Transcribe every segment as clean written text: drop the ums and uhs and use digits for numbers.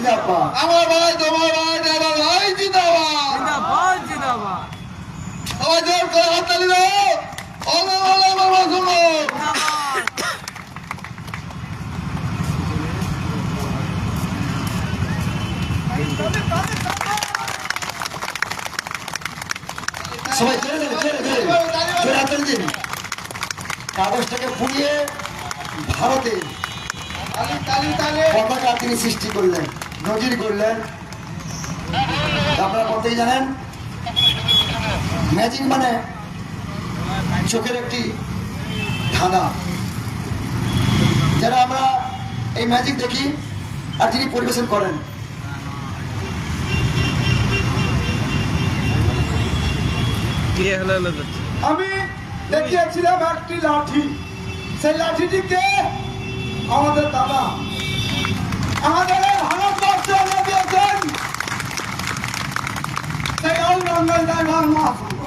জিন্দাবাদ। আমার ভাই তোমার ভাই ড্রাইভার ভাই জিন্দাবাদ। জিন্দাবাদ জিন্দাবাদ সবাই জোর করে হাততালি দাও। ওলে ওলে বাবা শুনো। সবাই জোরে জোরে জোরে জোরে জোরে হাততালি দিন। কাগজটাকে পুড়িয়ে ভারতে পতাকা তিনি সৃষ্টি করলেন, নজির করলেন। আপনারা প্রত্যেকে জানেন ম্যাজিক মানে চোখের একটি ধাঁধা। যারা আমরা এই ম্যাজিক দেখি আর তিনি পরিবেশন করেন। আমি দেখিয়েছিলাম একটি লাঠি, সেই লাঠিটিকে আমাদের দাদা আমাদের এই ভারতবর্ষে এনে দিয়েছেন সেই অলরাউন্ডার ড্রাইভার মহাসংঘ।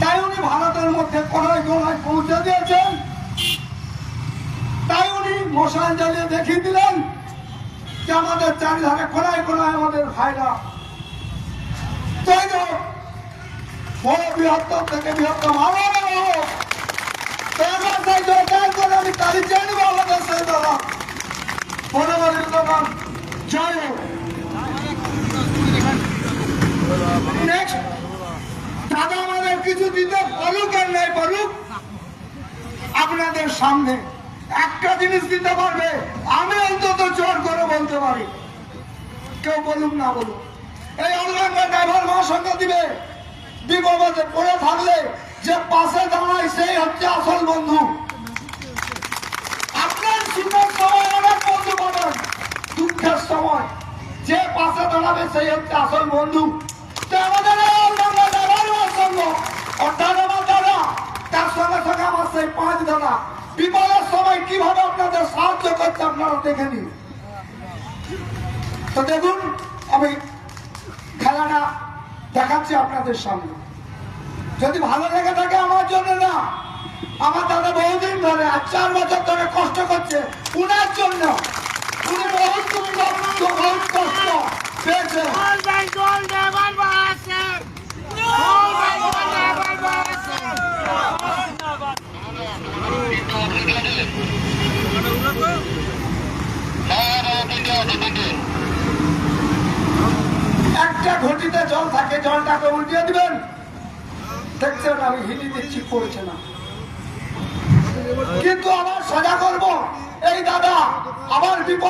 তাই উনি ভারতের মধ্যে কোনায় কোনায় পৌঁছে দিয়েছেন। তাই উনি মশাল জ্বালিয়ে দেখিয়ে দিলেন যে আমাদের চারিধারে কোনায় কোনায় আমাদের ভাইরা তৈরি হোক, বড় বৃহত্তম থেকে বৃহত্তম আরো হোক। আমি তালি চেয়ে নেবো আমাদের সেই দাদা বড় বড় দাদা জয় হোক। নেক্সট দাদা আমাদের কিছু দিতে পারুক আর নাই পারুক, আপনাদের সামনে একটা জিনিস দিতে পারবে, আমি অন্তত জোর করে বলতে পারি, কেউ বলুক না বলুক, এই অলরাউন্ডার ড্রাইভার মহাসংঘ দিবে। বিপদে পড়ে থাকলে যে পাশে দাঁড়ায় সেই হচ্ছে আসল বন্ধু। আপনার সুখের সময় অনেক বন্ধু পাবেন, দুঃখের সময় যে পাশে দাঁড়াবে সেই হচ্ছে আসল বন্ধু। তো আমাদের অর্থাৎ আমার দাদা, তার সঙ্গে সঙ্গে আমার সেই 5 দাদা বিপদের সময় কিভাবে আপনাদের সাহায্য করছে আপনারা দেখে নিন। তো দেখুন আমি খেলাটা দেখাচ্ছি আপনাদের সামনে। যদি ভালো লেগে থাকে আমার জন্য না, আমার দাদা বহুদিন ধরে 4 বছর ধরে কষ্ট করছে উনার জন্য। উনি বহুত কষ্ট পেয়েছে। একটা ঘটিতে জল থাকে, জলটাকে উল্টিয়ে দিবেন, দেখছেন আমি হিলি দিচ্ছি, পড়ছে না। কিন্তু আবার সাজা করবো এই দাদা আবার বিপদ